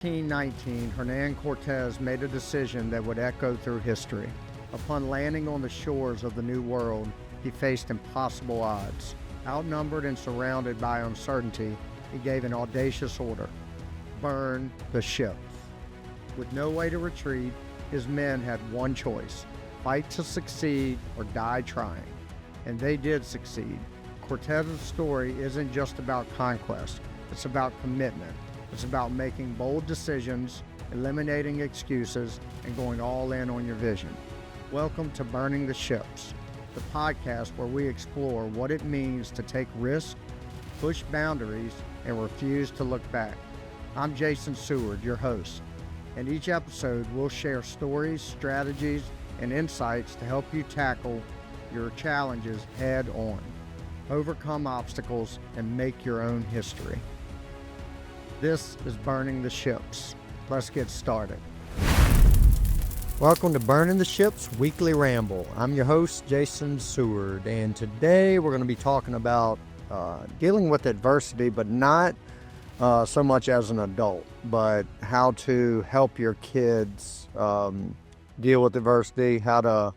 1819, Hernan Cortez made a decision that would echo through history. Upon landing on the shores of the New World, he faced impossible odds. Outnumbered and surrounded by uncertainty, he gave an audacious order: burn the ships. With no way to retreat, his men had one choice: fight to succeed or die trying. And they did succeed. Cortez's story isn't just about conquest, it's about commitment. It's about making bold decisions, eliminating excuses, and going all in on your vision. Welcome to Burning the Ships, the podcast where we explore what it means to take risks, push boundaries, and refuse to look back. I'm Jason Seward, your host, and each episode we'll share stories, strategies, and insights to help you tackle your challenges head on, overcome obstacles, and make your own history. This is Burning the Ships. Let's get started. Welcome to Burning the Ships Weekly Ramble. I'm your host, Jason Seward, and today we're going to be talking about dealing with adversity, but not so much as an adult, but how to help your kids deal with adversity, how to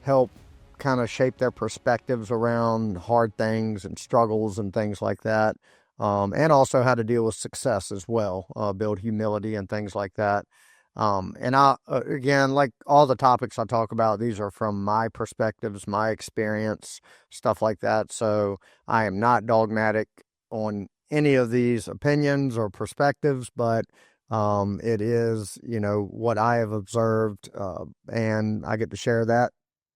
help kind of shape their perspectives around hard things and struggles and things like that. And also how to deal with success as well, build humility and things like that. And again, like all the topics I talk about, these are from my perspectives, my experience, stuff like that. So I am not dogmatic on any of these opinions or perspectives, but it is, what I have observed, and I get to share that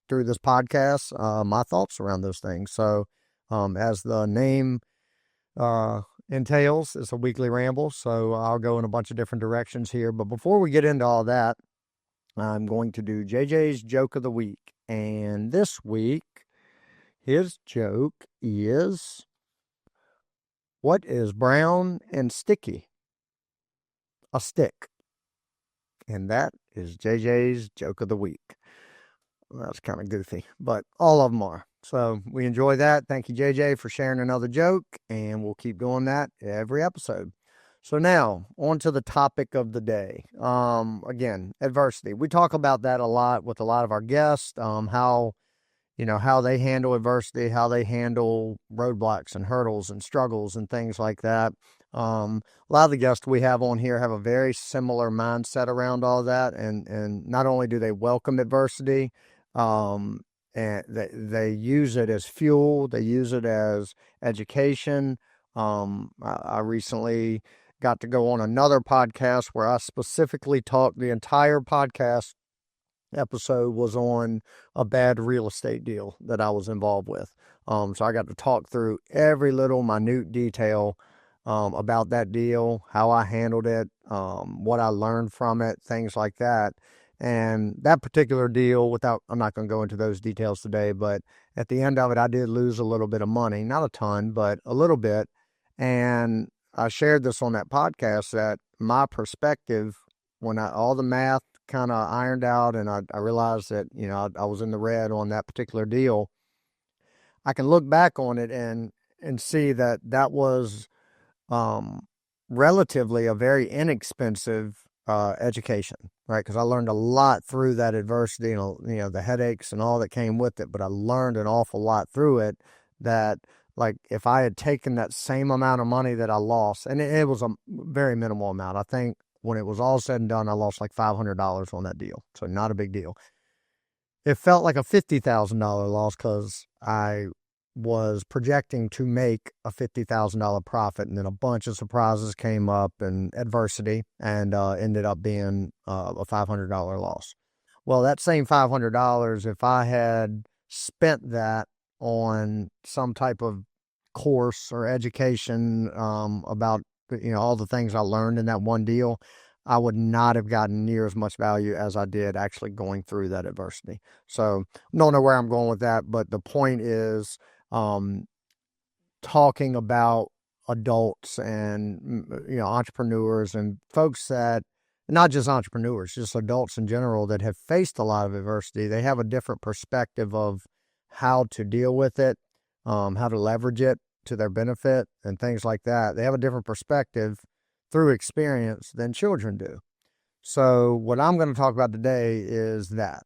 through this podcast, my thoughts around those things. So as the name entails, it's a weekly ramble, so I'll go in a bunch of different directions here. But before we get into all that, I'm going to do JJ's joke of the week. And this week, his joke is, what is brown and sticky? A stick. And that is JJ's joke of the week. Well, that's kind of goofy, but all of them are. So we enjoy that. Thank you, JJ, for sharing another joke, and we'll keep doing that every episode. So now, on to the topic of the day. Again, adversity. We talk about that a lot with a lot of our guests, how they handle adversity, how they handle roadblocks and hurdles and struggles and things like that. A lot of the guests we have on here have a very similar mindset around all that, and not only do they welcome adversity, and they use it as fuel. They use it as education. I recently got to go on another podcast where I specifically talked. The entire podcast episode was on a bad real estate deal that I was involved with. So I got to talk through every little minute detail about that deal, how I handled it, what I learned from it, things like that. And that particular deal, I'm not going to go into those details today, but at the end of it, I did lose a little bit of money, not a ton, but a little bit. And I shared this on that podcast that my perspective, when all the math kind of ironed out and I realized that, I was in the red on that particular deal, I can look back on it and see that was relatively a very inexpensive education, right? Because I learned a lot through that adversity and, the headaches and all that came with it, but I learned an awful lot through it that, like, if I had taken that same amount of money that I lost, and it was a very minimal amount. I think when it was all said and done, I lost like $500 on that deal. So not a big deal. It felt like a $50,000 loss because I was projecting to make a $50,000 profit, and then a bunch of surprises came up and adversity, and ended up being a $500 loss. Well, that same $500, if I had spent that on some type of course or education about all the things I learned in that one deal, I would not have gotten near as much value as I did actually going through that adversity. So don't know where I'm going with that, but the point is, talking about adults and, entrepreneurs and folks that, not just entrepreneurs, just adults in general that have faced a lot of adversity. They have a different perspective of how to deal with it, how to leverage it to their benefit and things like that. They have a different perspective through experience than children do. So what I'm going to talk about today is that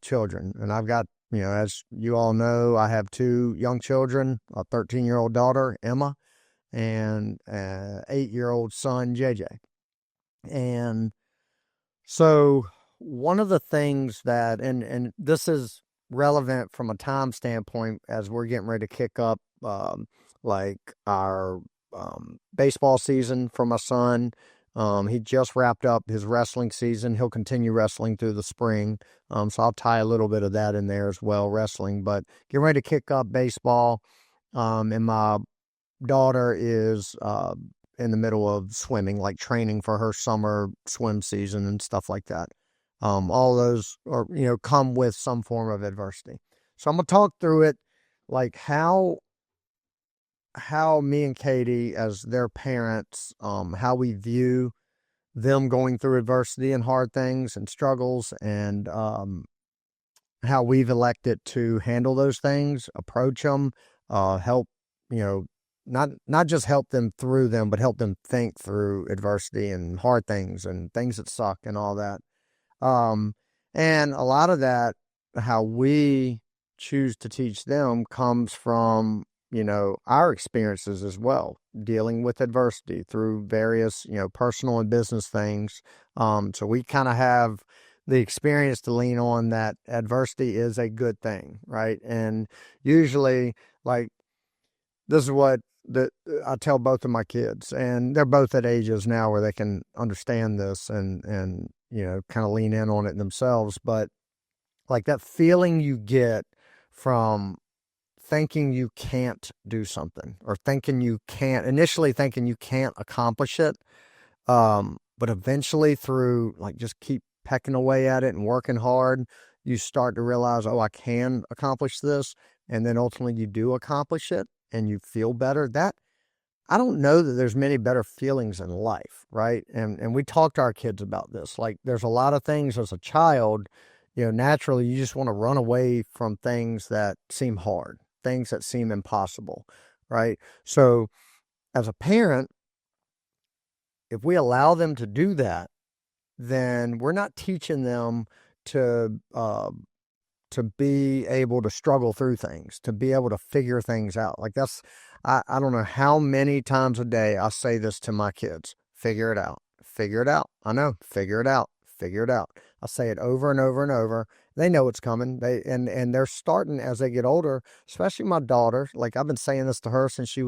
children. And I've got, as you all know, I have two young children, a 13-year-old daughter, Emma, and an 8-year-old son, JJ. And so one of the things that, and this is relevant from a time standpoint as we're getting ready to kick up, like our baseball season for my son. He just wrapped up his wrestling season. He'll continue wrestling through the spring. So I'll tie a little bit of that in there as well, wrestling. But getting ready to kick up baseball. And my daughter is in the middle of swimming, like training for her summer swim season and stuff like that. All those are, come with some form of adversity. So I'm going to talk through it, like how me and Katie, as their parents, how we view them going through adversity and hard things and struggles, and how we've elected to handle those things, approach them, help, not just help them through them, but help them think through adversity and hard things and things that suck and all that. And a lot of that, how we choose to teach them, comes from, our experiences as well, dealing with adversity through various, personal and business things. So we kind of have the experience to lean on that adversity is a good thing, right? And usually, like, this is what I tell both of my kids, and they're both at ages now where they can understand this and kind of lean in on it themselves. But like that feeling you get from thinking you can't do something, or initially thinking you can't accomplish it, but eventually through like just keep pecking away at it and working hard, you start to realize, oh, I can accomplish this, and then ultimately you do accomplish it and you feel better. That, I don't know that there's many better feelings in life, right? And we talk to our kids about this. Like, there's a lot of things as a child, naturally you just want to run away from things that seem hard, things that seem impossible, right? So as a parent, if we allow them to do that, then we're not teaching them to be able to struggle through things, to be able to figure things out. Like I don't know how many times a day I say this to my kids: figure it out, figure it out. I know, figure it out, figure it out. I say it over and over and over. They know it's coming. And they're starting as they get older, especially my daughter. Like, I've been saying this to her since she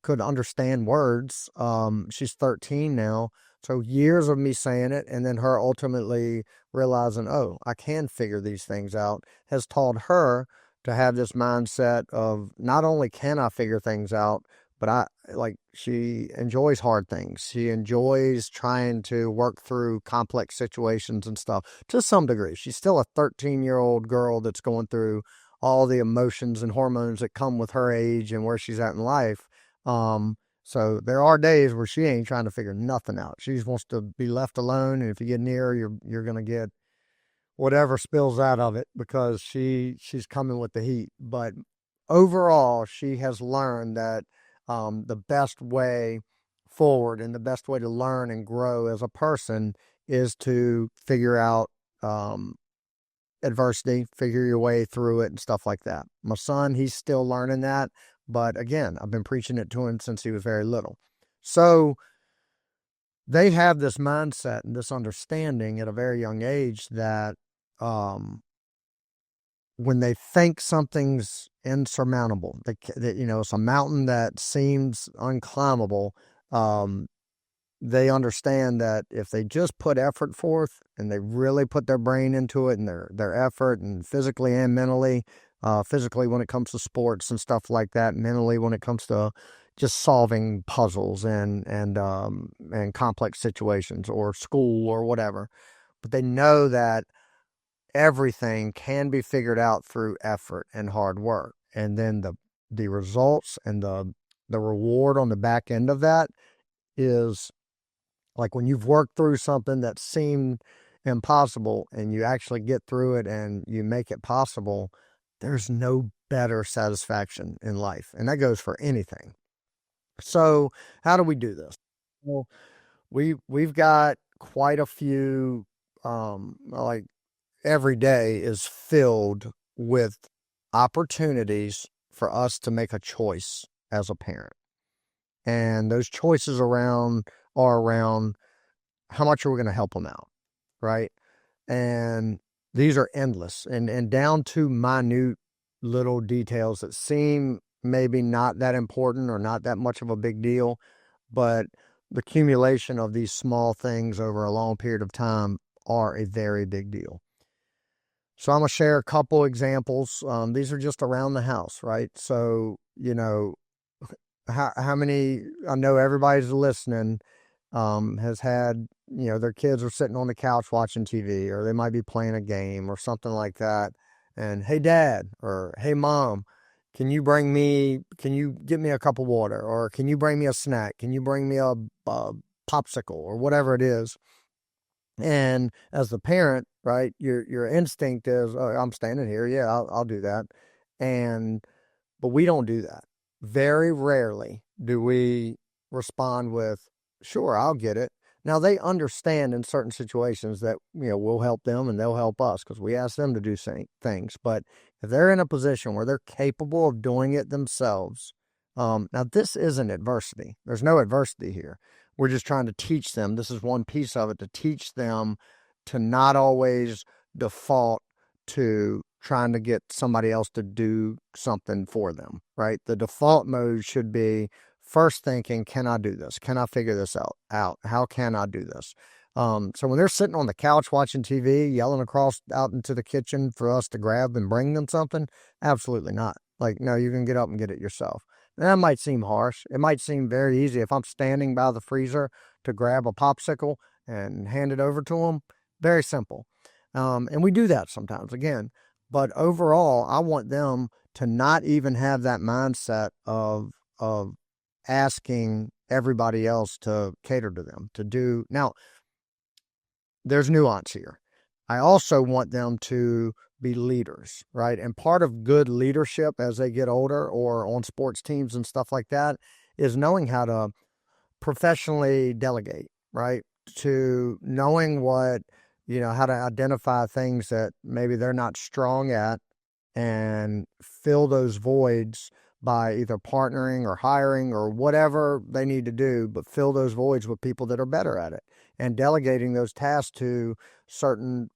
could understand words. She's 13 now. So years of me saying it, and then her ultimately realizing, oh, I can figure these things out, has taught her to have this mindset of not only can I figure things out, but she enjoys hard things. She enjoys trying to work through complex situations and stuff to some degree. She's still a 13-year-old girl that's going through all the emotions and hormones that come with her age and where she's at in life. So there are days where she ain't trying to figure nothing out. She just wants to be left alone, and if you get near her, you're gonna get whatever spills out of it, because she's coming with the heat. But overall, she has learned that the best way forward and the best way to learn and grow as a person is to figure out adversity, figure your way through it and stuff like that. My son, he's still learning that. But again, I've been preaching it to him since he was very little. So they have this mindset and this understanding at a very young age that when they think something's insurmountable, that it's a mountain that seems unclimbable, they understand that if they just put effort forth and they really put their brain into it and their effort, and physically and mentally, physically when it comes to sports and stuff like that, mentally when it comes to just solving puzzles and complex situations or school or whatever. But they know that everything can be figured out through effort and hard work. And then the results and the reward on the back end of that is, like, when you've worked through something that seemed impossible and you actually get through it and you make it possible, there's no better satisfaction in life. And that goes for anything. So how do we do this? Well, we've got quite a few, like every day is filled with opportunities for us to make a choice as a parent. And those choices are around how much are we going to help them out, right? And these are endless and down to minute little details that seem maybe not that important or not that much of a big deal, but the accumulation of these small things over a long period of time are a very big deal. So I'm gonna share a couple examples. These are just around the house, right? So, how many, I know everybody's listening, has had, their kids are sitting on the couch watching TV, or they might be playing a game or something like that. And hey, dad, or hey, mom, can you get me a cup of water? Or can you bring me a snack? Can you bring me a popsicle or whatever it is? And as the parent, right, your instinct is, oh, I'm standing here. Yeah, I'll do that. And but we don't do that. Very rarely do we respond with, sure, I'll get it. Now they understand in certain situations that, we'll help them and they'll help us because we ask them to do things. But if they're in a position where they're capable of doing it themselves, now this isn't adversity. There's no adversity here. We're just trying to teach them. This is one piece of it, to teach them to not always default to trying to get somebody else to do something for them, right? The default mode should be first thinking, can I do this? Can I figure this out? How can I do this? So when they're sitting on the couch watching TV, yelling across out into the kitchen for us to grab and bring them something, absolutely not. Like, no, you can get up and get it yourself. And that might seem harsh. It might seem very easy if I'm standing by the freezer to grab a popsicle and hand it over to them. Very simple. And we do that sometimes, again. But overall, I want them to not even have that mindset of asking everybody else to cater to them, to do. Now, there's nuance here. I also want them to be leaders, right? And part of good leadership as they get older or on sports teams and stuff like that is knowing how to professionally delegate, right? To knowing how to identify things that maybe they're not strong at and fill those voids by either partnering or hiring or whatever they need to do, but fill those voids with people that are better at it and delegating those tasks to certain,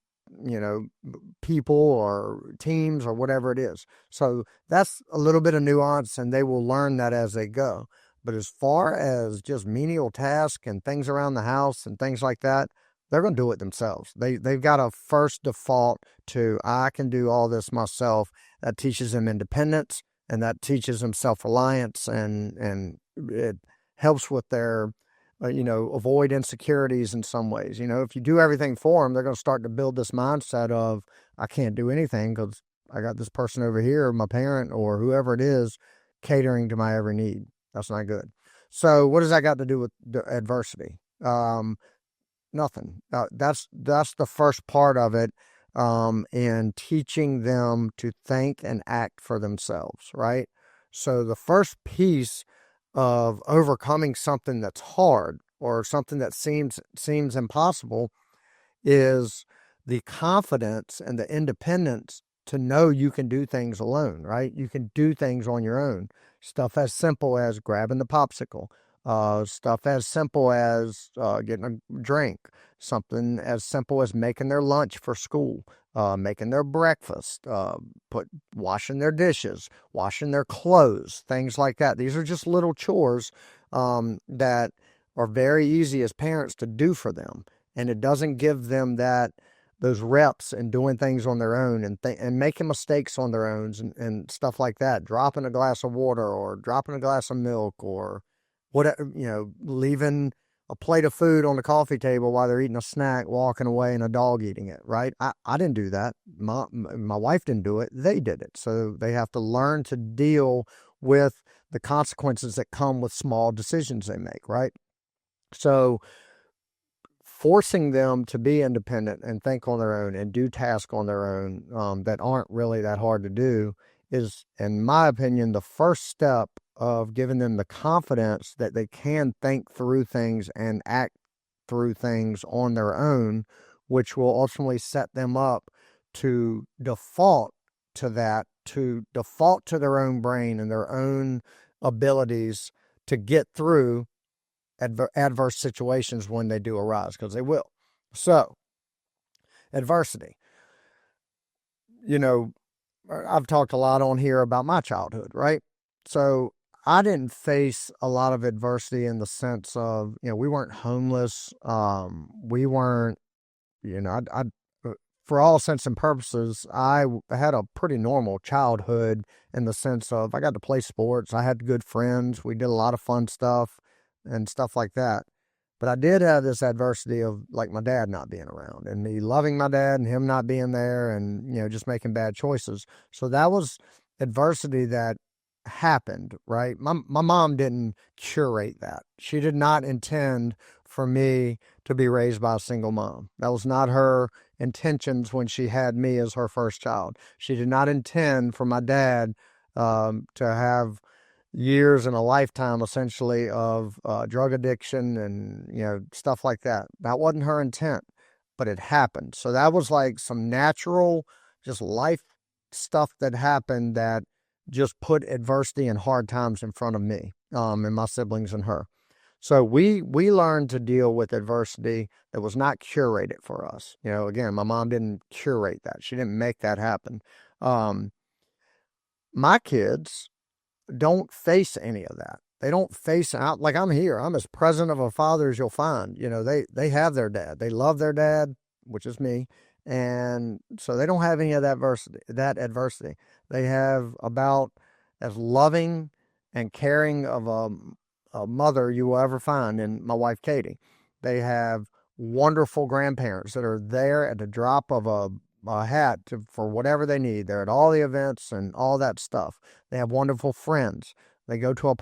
people or teams or whatever it is. So that's a little bit of nuance and they will learn that as they go. But as far as just menial tasks and things around the house and things like that, they're going to do it themselves. They've got a first default to, I can do all this myself. That teaches them independence and that teaches them self-reliance and it helps with their, avoid insecurities in some ways. If you do everything for them, they're going to start to build this mindset of, I can't do anything because I got this person over here, my parent or whoever it is, catering to my every need. That's not good. So what does that got to do with adversity? Nothing. That's the first part of it, in teaching them to think and act for themselves, right? So the first piece of overcoming something that's hard or something that seems impossible is the confidence and the independence to know you can do things alone, right? You can do things on your own. Stuff as simple as grabbing the popsicle, stuff as simple as getting a drink, something as simple as making their lunch for school, making their breakfast, washing their dishes, washing their clothes, things like that. These are just little chores that are very easy as parents to do for them, and it doesn't give them those reps and doing things on their own and making mistakes on their own and stuff like that. Dropping a glass of water or dropping a glass of milk or whatever, leaving a plate of food on the coffee table while they're eating a snack, walking away, and a dog eating it, right? I didn't do that. My wife didn't do it. They did it. So they have to learn to deal with the consequences that come with small decisions they make, right? So forcing them to be independent and think on their own and do tasks on their own that aren't really that hard to do is, in my opinion, the first step of giving them the confidence that they can think through things and act through things on their own, which will ultimately set them up to default to that, to default to their own brain and their own abilities to get through adverse situations when they do arise, because they will. So, adversity. You know, I've talked a lot on here about my childhood, right? So I didn't face a lot of adversity in the sense of, we weren't homeless. We weren't, for all intents and purposes, I had a pretty normal childhood in the sense of I got to play sports. I had good friends. We did a lot of fun stuff and stuff like that. But I did have this adversity of like my dad not being around and me loving my dad and him not being there and, just making bad choices. So that was adversity that happened, right? My mom didn't curate that. She did not intend for me to be raised by a single mom. That was not her intentions when she had me as her first child. She did not intend for my dad to have years and a lifetime essentially of drug addiction and stuff like that. That wasn't her intent, but it happened. So that was like some natural, just life stuff that happened that just put adversity and hard times in front of me, and my siblings and her. So we learned to deal with adversity that was not curated for us. Again, my mom didn't curate that. She didn't make that happen. My kids don't face any of that. They don't face out like I'm here. I'm as present of a father as you'll find. They have their dad. They love their dad, which is me. And so they don't have any of that adversity. They have about as loving and caring of a mother you will ever find in my wife, Katie. They have wonderful grandparents that are there at the drop of a hat for whatever they need. They're at all the events and all that stuff. They have wonderful friends. They go to a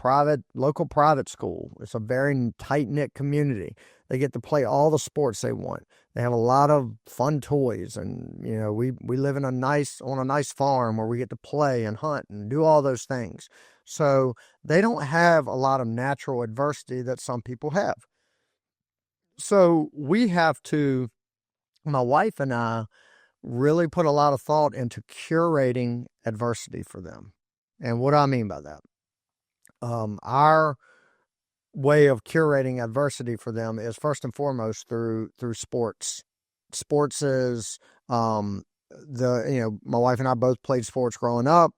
local private school. It's a very tight-knit community. They get to play all the sports they want. They have a lot of fun toys, and we live on a nice farm where we get to play and hunt and do all those things. So they don't have a lot of natural adversity that some people have. So we have to, my wife and I, really put a lot of thought into curating adversity for them. And what do I mean by that? Our way of curating adversity for them is first and foremost through sports. Sports is my wife and I both played sports growing up.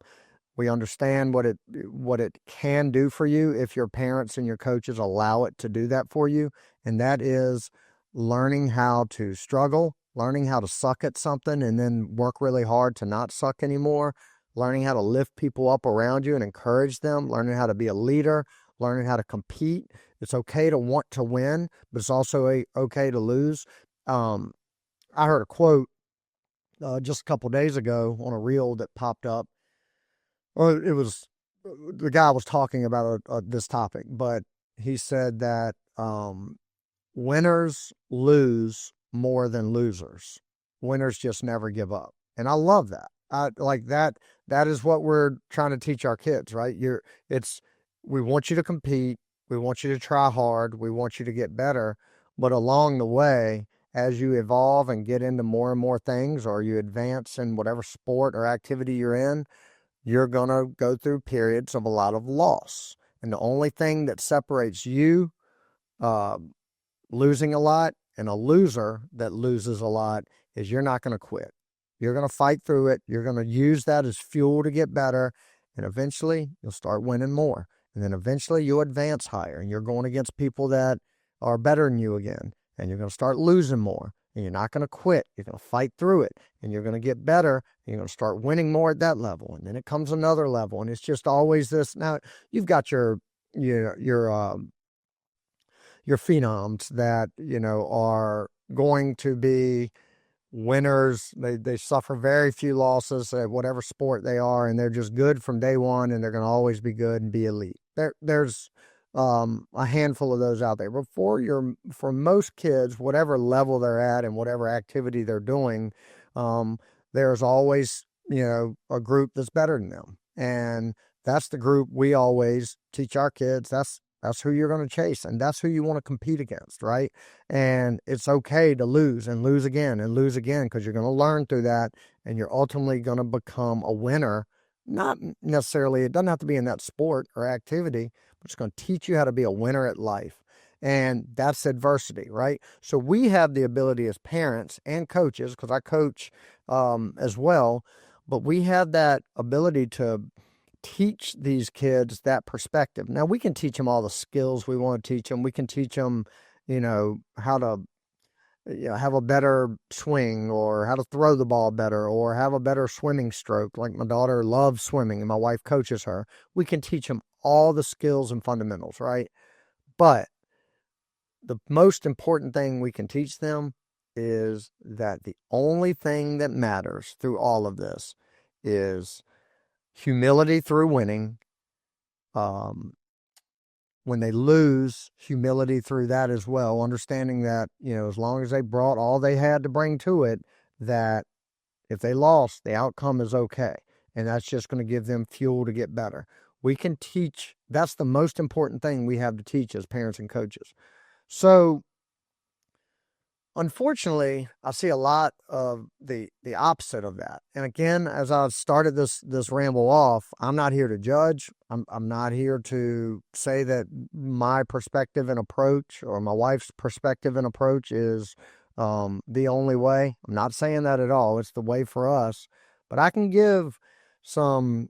We understand what it can do for you if your parents and your coaches allow it to do that for you, and that is learning how to struggle, learning how to suck at something and then work really hard to not suck anymore, learning how to lift people up around you and encourage them, learning how to be a leader, learning how to compete. It's okay to want to win, but it's also okay to lose. I heard a quote just a couple days ago on a reel that popped up. Well, it was the guy was talking about this topic, but he said that winners lose more than losers. Winners just never give up. And I love that. I like that. That is what we're trying to teach our kids, right? We want you to compete. We want you to try hard. We want you to get better. But along the way, as you evolve and get into more and more things, or you advance in whatever sport or activity you're in, you're going to go through periods of a lot of loss. And the only thing that separates you losing a lot and a loser that loses a lot is you're not going to quit. You're going to fight through it. You're going to use that as fuel to get better. And eventually you'll start winning more. And then eventually you'll advance higher and you're going against people that are better than you again. And you're going to start losing more. And you're not going to quit. You're going to fight through it. And you're going to get better. And you're going to start winning more at that level. And then it comes another level. And it's just always this. Now, you've got your phenoms that, are going to be winners. They suffer very few losses at whatever sport they are, and they're just good from day one, and they're going to always be good and be elite. There's a handful of those out there. But for most kids, whatever level they're at and whatever activity they're doing, there's always, a group that's better than them. And that's the group we always teach our kids. That's who you're going to chase, and that's who you want to compete against, right? And it's okay to lose and lose again and lose again, because you're going to learn through that, and you're ultimately going to become a winner. Not necessarily, it doesn't have to be in that sport or activity, but it's going to teach you how to be a winner at life. And that's adversity, right? So we have the ability as parents and coaches, because I coach as well, but we have that ability to teach these kids that perspective. Now, we can teach them all the skills we want to teach them. We can teach them, how to have a better swing, or how to throw the ball better, or have a better swimming stroke. Like my daughter loves swimming and my wife coaches her. We can teach them all the skills and fundamentals, right? But the most important thing we can teach them is that the only thing that matters through all of this is humility through winning. When they lose, humility through that as well, understanding that, as long as they brought all they had to bring to it, that if they lost, the outcome is okay. And that's just going to give them fuel to get better. We can teach, that's the most important thing we have to teach as parents and coaches. So, unfortunately, I see a lot of the opposite of that. And again, as I've started this ramble off, I'm not here to judge. I'm not here to say that my perspective and approach, or my wife's perspective and approach, is the only way. I'm not saying that at all. It's the way for us. But I can give some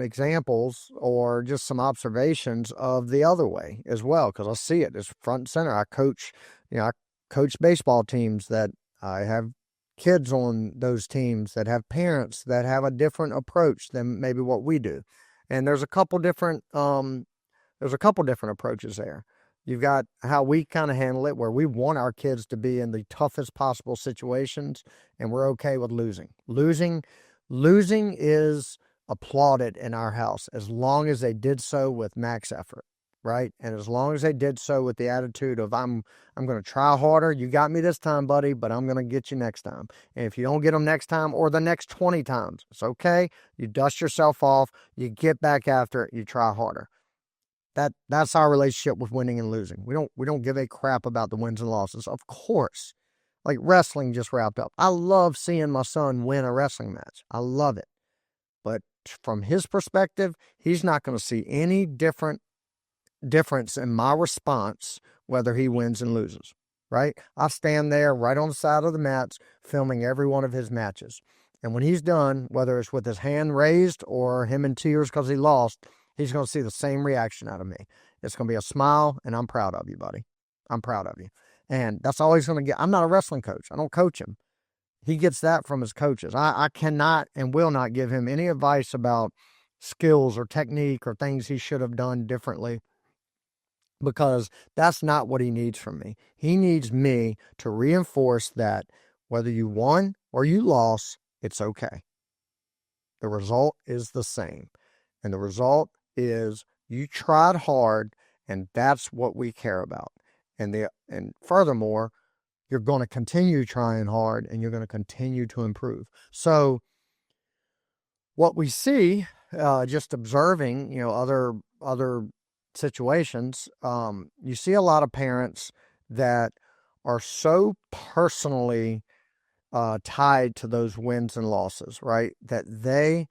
examples or just some observations of the other way as well, because I see it. It's front and center. I coach baseball teams that I have kids on those teams that have parents that have a different approach than maybe what we do. And there's a couple different approaches there. You've got how we kind of handle it, where we want our kids to be in the toughest possible situations, and we're okay with losing. Losing is applauded in our house as long as they did so with max effort, right? And as long as they did so with the attitude of, I'm going to try harder. You got me this time, buddy, but I'm going to get you next time. And if you don't get them next time, or the next 20 times, it's okay. You dust yourself off, you get back after it, you try harder. That's our relationship with winning and losing. We don't give a crap about the wins and losses. Of course, like wrestling just wrapped up. I love seeing my son win a wrestling match. I love it. But from his perspective, he's not going to see any difference in my response whether he wins and loses, right? I stand there right on the side of the mats filming every one of his matches. And when he's done, whether it's with his hand raised or him in tears because he lost, he's going to see the same reaction out of me. It's going to be a smile, and I'm proud of you, buddy. I'm proud of you. And that's all he's going to get. I'm not a wrestling coach. I don't coach him. He gets that from his coaches. I cannot and will not give him any advice about skills or technique or things he should have done differently, because that's not what he needs from me. He needs me to reinforce that whether you won or you lost, it's okay. The result is the same. And the result is you tried hard, and that's what we care about. And furthermore, you're going to continue trying hard, and you're going to continue to improve. So what we see, just observing, other situations, you see a lot of parents that are so personally tied to those wins and losses, right? That they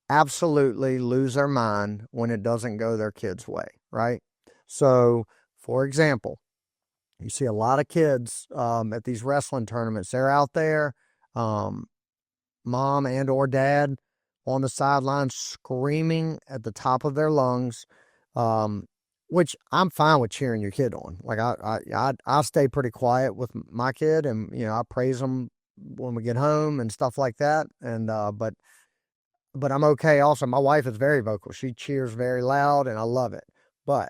absolutely lose their mind when it doesn't go their kids' way, right? So, for example, you see a lot of kids at these wrestling tournaments. They're out there, mom and or dad on the sidelines screaming at the top of their lungs, which I'm fine with cheering your kid on. Like I stay pretty quiet with my kid, and I praise them when we get home and stuff like that. And but I'm okay. Also, my wife is very vocal. She cheers very loud, and I love it. But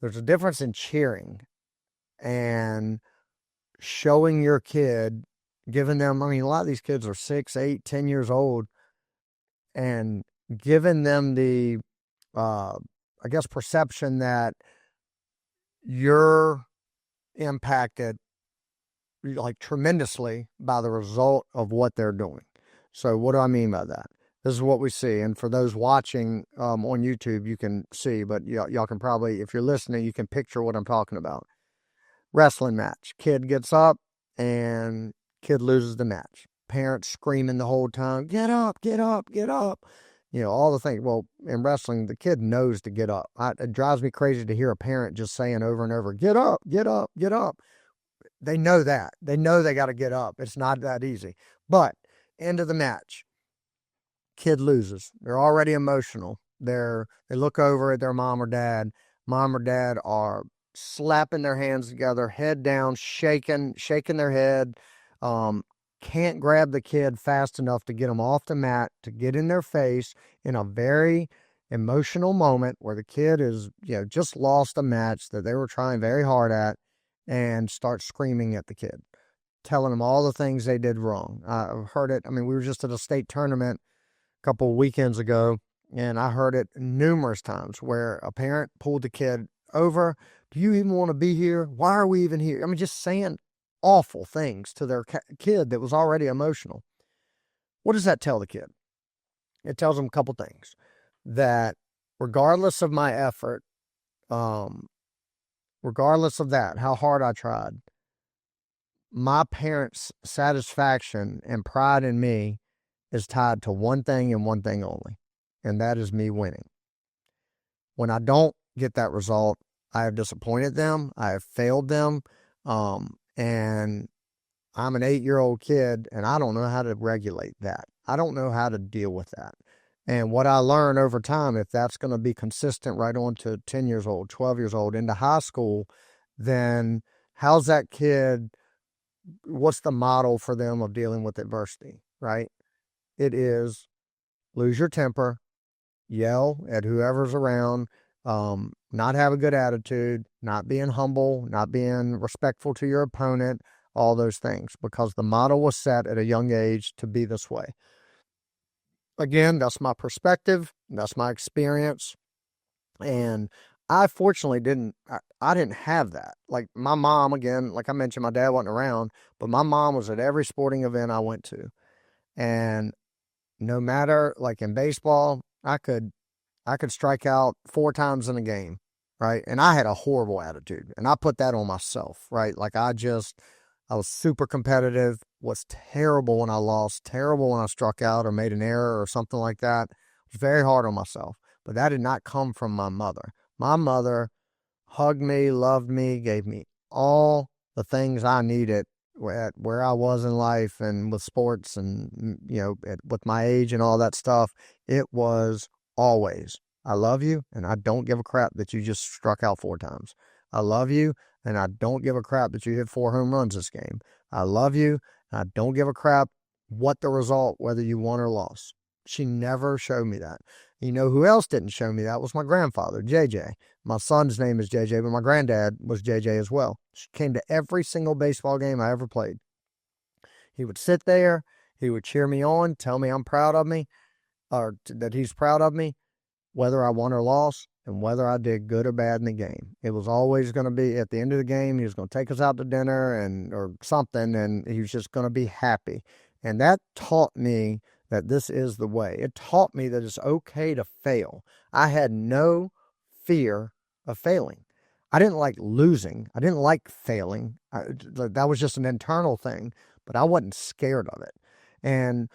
there's a difference in cheering and showing your kid, giving them, a lot of these kids are 6, 8, 10 years old, and giving them the, perception that you're impacted like tremendously by the result of what they're doing. So what do I mean by that? This is what we see. And for those watching on YouTube, you can see, but y'all can probably, if you're listening, you can picture what I'm talking about. Wrestling match. Kid gets up and kid loses the match. Parents screaming the whole time, get up, get up, get up. All the things. Well, in wrestling, the kid knows to get up. It drives me crazy to hear a parent just saying over and over, get up, get up, get up. They know that. They know they got to get up. It's not that easy. But end of the match. Kid loses. They're already emotional. They look over at their mom or dad. Mom or dad are slapping their hands together, head down, shaking their head. Can't grab the kid fast enough to get them off the mat, to get in their face in a very emotional moment where the kid is, just lost a match that they were trying very hard at, and start screaming at the kid, telling them all the things they did wrong. I've heard it. I mean, we were just at a state tournament a couple of weekends ago, and I heard it numerous times where a parent pulled the kid over. Do you even want to be here? Why are we even here? I mean, just saying awful things to their kid that was already emotional. What does that tell the kid? It tells them a couple things. That regardless of my effort, regardless of that, how hard I tried, my parents' satisfaction and pride in me is tied to one thing and one thing only, and that is me winning. When I don't get that result, I have disappointed them. I have failed them. And I'm an 8-year-old kid, and I don't know how to regulate that. I don't know how to deal with that. And what I learn over time, if that's going to be consistent right on to 10 years old, 12 years old, into high school, then how's that kid, what's the model for them of dealing with adversity, right? It is lose your temper, yell at whoever's around, not have a good attitude, not being humble, not being respectful to your opponent, all those things, because the model was set at a young age to be this way. Again, that's my perspective. That's my experience. And I fortunately I didn't have that. Like my mom, again, like I mentioned, my dad wasn't around, but my mom was at every sporting event I went to. And no matter, like in baseball, I could strike out 4 times in a game, right? And I had a horrible attitude, and I put that on myself, right? Like I was super competitive, was terrible when I lost, terrible when I struck out or made an error or something like that. I was very hard on myself, but that did not come from my mother. My mother hugged me, loved me, gave me all the things I needed at where I was in life and with sports and, with my age and all that stuff. It was always, I love you, and I don't give a crap that you just struck out 4 times. I love you, and I don't give a crap that you hit 4 home runs this game. I love you, and I don't give a crap what the result, whether you won or lost. She never showed me that. You know who else didn't show me that was my grandfather, JJ. My son's name is JJ, but my granddad was JJ as well. She came to every single baseball game I ever played. He would sit there, he would cheer me on, tell me I'm proud of me, or that he's proud of me, whether I won or lost, and whether I did good or bad in the game. It was always going to be at the end of the game, he was going to take us out to dinner or something, and he was just going to be happy. And that taught me that this is the way. It taught me that it's okay to fail. I had no fear of failing. I didn't like losing. I didn't like failing. That was just an internal thing, but I wasn't scared of it. And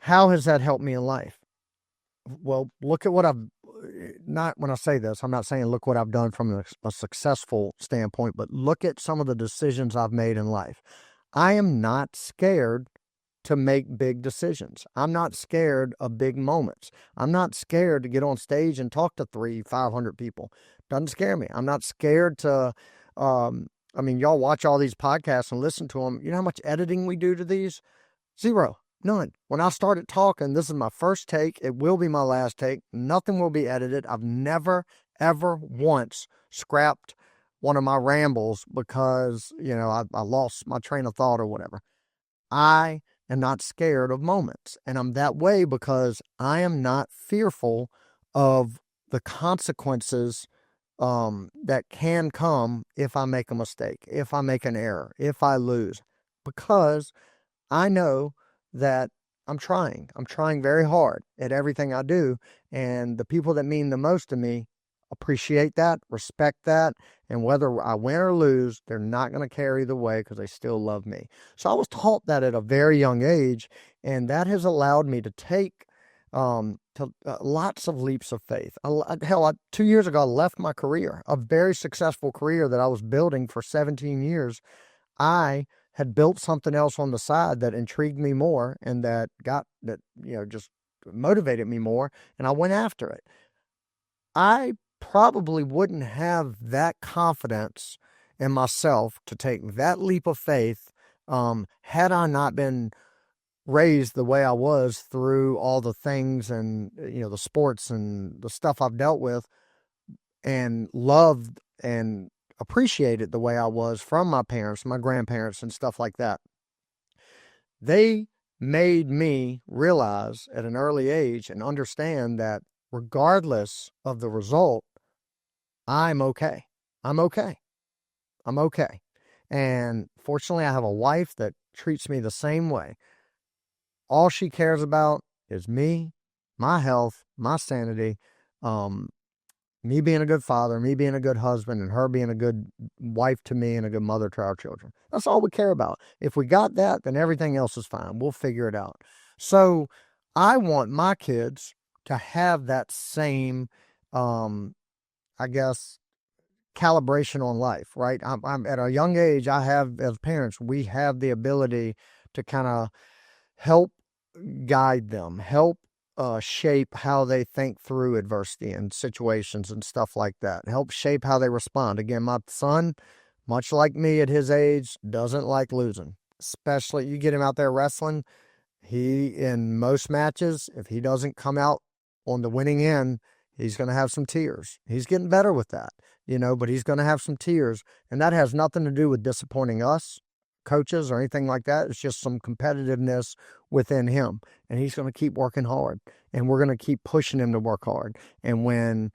how has that helped me in life? Well, look at what not when I say this, I'm not saying look what I've done from a successful standpoint, but look at some of the decisions I've made in life. I am not scared to make big decisions. I'm not scared of big moments. I'm not scared to get on stage and talk to 500 people. Doesn't scare me. I'm not scared to, y'all watch all these podcasts and listen to them. You know how much editing we do to these? Zero. None. When I started talking, this is my first take. It will be my last take. Nothing will be edited. I've never, ever once scrapped one of my rambles because, I lost my train of thought or whatever. I am not scared of moments. And I'm that way because I am not fearful of the consequences that can come if I make a mistake, if I make an error, if I lose. Because I know that I'm trying. I'm trying very hard at everything I do. And the people that mean the most to me appreciate that, respect that. And whether I win or lose, they're not going to carry the way because they still love me. So I was taught that at a very young age. And that has allowed me to take lots of leaps of faith. Hell, 2 years ago, I left my career, a very successful career that I was building for 17 years. I had built something else on the side that intrigued me more and just motivated me more. And I went after it. I probably wouldn't have that confidence in myself to take that leap of faith had I not been raised the way I was through all the things and the sports and the stuff I've dealt with, and loved and appreciated the way I was from my parents, my grandparents, and stuff like that. They made me realize at an early age and understand that regardless of the result, I'm okay. I'm okay. I'm okay. And fortunately, I have a wife that treats me the same way. All she cares about is me, my health, my sanity, me being a good father, me being a good husband, and her being a good wife to me and a good mother to our children. That's all we care about. If we got that, then everything else is fine. We'll figure it out. So I want my kids to have that same, I guess, calibration on life, right? I'm at a young age, as parents, we have the ability to kind of help guide them, help shape how they think through adversity and situations and stuff like that, help shape how they respond. Again, my son, much like me at his age, doesn't like losing. Especially, you get him out there wrestling, in most matches, if he doesn't come out on the winning end, he's going to have some tears. He's getting better with that, but he's going to have some tears. And that has nothing to do with disappointing us, coaches, or anything like that. It's just some competitiveness within him. And he's going to keep working hard. And we're going to keep pushing him to work hard. And when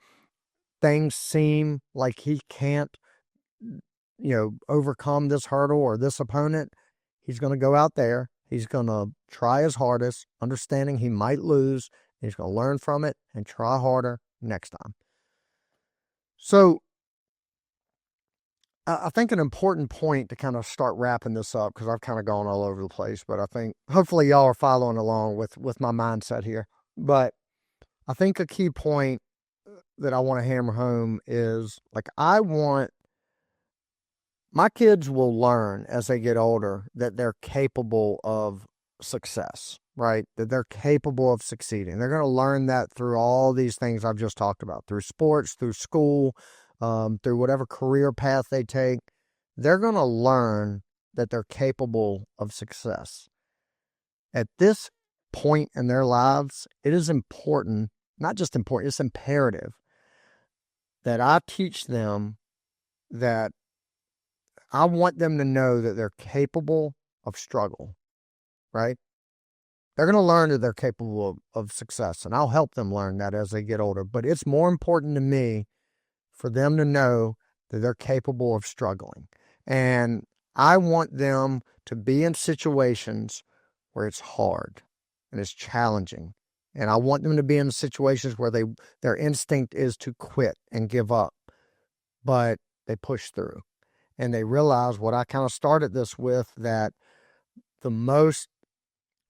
things seem like he can't, overcome this hurdle or this opponent, he's going to go out there. He's going to try his hardest, understanding he might lose. He's going to learn from it and try harder next time. So I think an important point to kind of start wrapping this up, because I've kind of gone all over the place, but I think hopefully y'all are following along with my mindset here. But I think a key point that I want to hammer home is, like, I want my kids will learn as they get older that they're capable of success, right? That they're capable of succeeding. They're going to learn that through all these things I've just talked about, through sports, through school, through whatever career path they take. They're going to learn that they're capable of success. At this point in their lives, it is important, not just important, it's imperative that I teach them that I want them to know that they're capable of struggle, right? They're going to learn that they're capable of success, and I'll help them learn that as they get older. But it's more important to me for them to know that they're capable of struggling. And I want them to be in situations where it's hard and it's challenging. And I want them to be in situations where their instinct is to quit and give up, but they push through. And they realize what I kind of started this with, that the most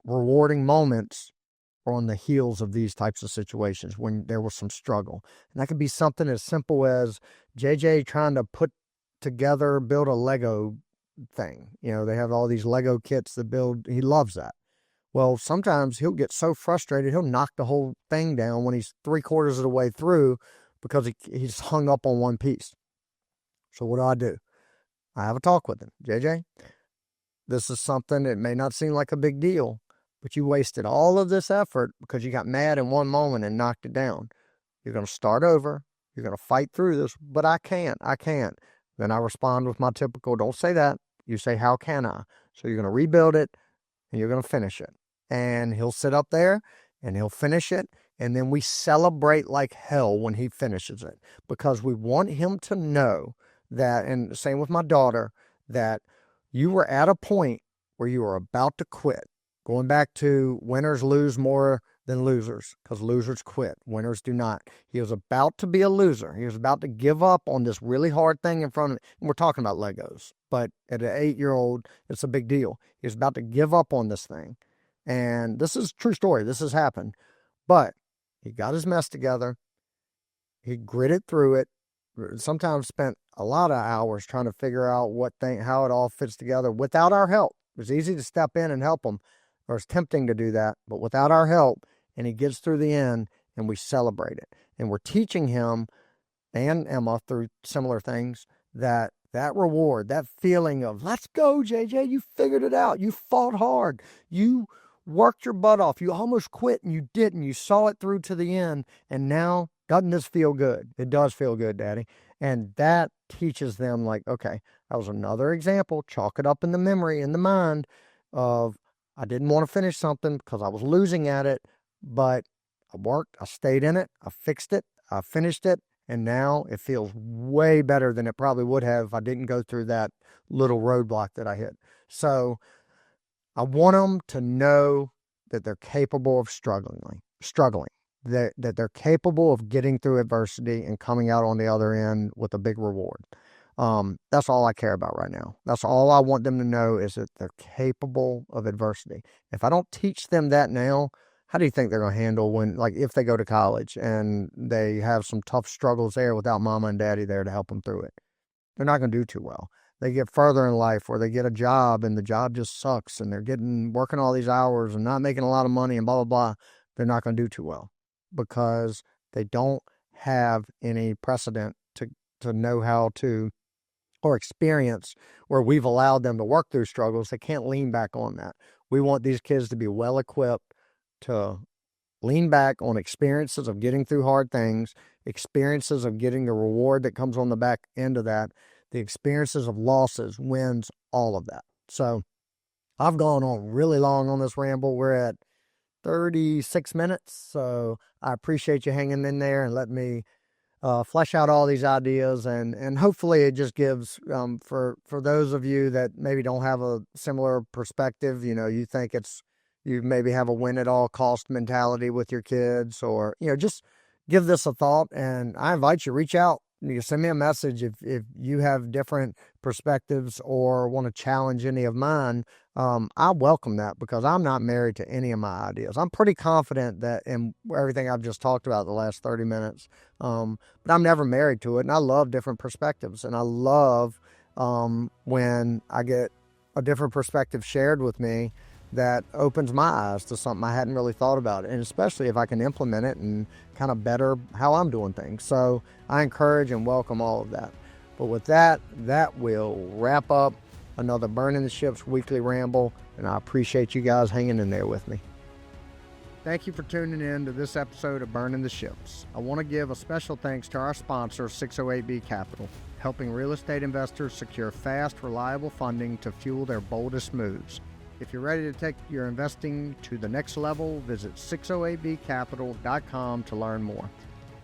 rewarding moments are on the heels of these types of situations when there was some struggle. And that could be something as simple as JJ trying to build a Lego thing. They have all these Lego kits that build. He loves that. Well, sometimes he'll get so frustrated, he'll knock the whole thing down when he's 3/4 of the way through because he's hung up on one piece. So what do? I have a talk with him. JJ, this is something that may not seem like a big deal, but you wasted all of this effort because you got mad in one moment and knocked it down. You're going to start over. You're going to fight through this, but I can't. Then I respond with my typical, don't say that. You say, how can I? So you're going to rebuild it and you're going to finish it. And he'll sit up there and he'll finish it. And then we celebrate like hell when he finishes it, because we want him to know that, and same with my daughter, that you were at a point where you were about to quit. Going back to winners lose more than losers, because losers quit. Winners do not. He was about to be a loser. He was about to give up on this really hard thing in front of him. And we're talking about Legos, but at an 8-year-old, it's a big deal. He was about to give up on this thing. And this is a true story. This has happened. But he got his mess together. He gritted through it. Sometimes spent a lot of hours trying to figure out how it all fits together without our help. It was easy to step in and help him, or it's tempting to do that, but without our help, and he gets through the end, and we celebrate it. And we're teaching him and Emma through similar things that reward, that feeling of, let's go, JJ, you figured it out. You fought hard. You worked your butt off. You almost quit, and you didn't. You saw it through to the end, and now, doesn't this feel good? It does feel good, Daddy. And that teaches them, like, okay, that was another example. Chalk it up in the memory, in the mind of, I didn't want to finish something because I was losing at it, but I worked, I stayed in it, I fixed it, I finished it, and now it feels way better than it probably would have if I didn't go through that little roadblock that I hit. So I want them to know that they're capable of struggling, that they're capable of getting through adversity and coming out on the other end with a big reward. That's all I care about right now. That's all I want them to know, is that they're capable of adversity. If I don't teach them that now, how do you think they're going to handle if they go to college and they have some tough struggles there without mama and daddy there to help them through it? They're not going to do too well. They get further in life, or they get a job and the job just sucks, and they're working all these hours and not making a lot of money and blah, blah, blah. They're not going to do too well because they don't have any precedent to know how to, or experience where we've allowed them to work through struggles. They can't lean back on that. We want these kids to be well equipped to lean back on experiences of getting through hard things, experiences of getting the reward that comes on the back end of that, the experiences of losses, wins, all of that. So I've gone on really long on this ramble. We're at 36 minutes. So I appreciate you hanging in there and letting me flesh out all these ideas, and hopefully it just gives, for those of you that maybe don't have a similar perspective, you think you maybe have a win at all cost mentality with your kids, or, just give this a thought. And I invite you, reach out. You can send me a message if you have different perspectives or want to challenge any of mine. I welcome that, because I'm not married to any of my ideas. I'm pretty confident that in everything I've just talked about the last 30 minutes, but I'm never married to it. And I love different perspectives. And I love when I get a different perspective shared with me that opens my eyes to something I hadn't really thought about, and especially if I can implement it and kind of better how I'm doing things. So I encourage and welcome all of that. But with that will wrap up another Burning the Ships weekly ramble, and I appreciate you guys hanging in there with me. Thank you for tuning in to this episode of Burning the Ships. I want to give a special thanks to our sponsor, 608B Capital, helping real estate investors secure fast, reliable funding to fuel their boldest moves. If you're ready to take your investing to the next level, visit 608bcapital.com to learn more.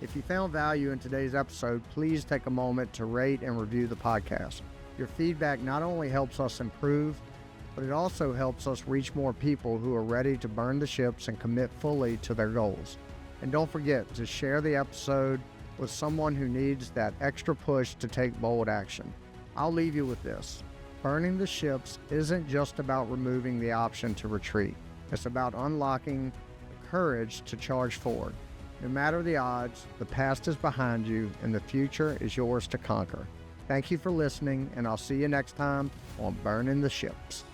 If you found value in today's episode, please take a moment to rate and review the podcast. Your feedback not only helps us improve, but it also helps us reach more people who are ready to burn the ships and commit fully to their goals. And don't forget to share the episode with someone who needs that extra push to take bold action. I'll leave you with this. Burning the ships isn't just about removing the option to retreat. It's about unlocking the courage to charge forward. No matter the odds, the past is behind you and the future is yours to conquer. Thank you for listening, and I'll see you next time on Burning the Ships.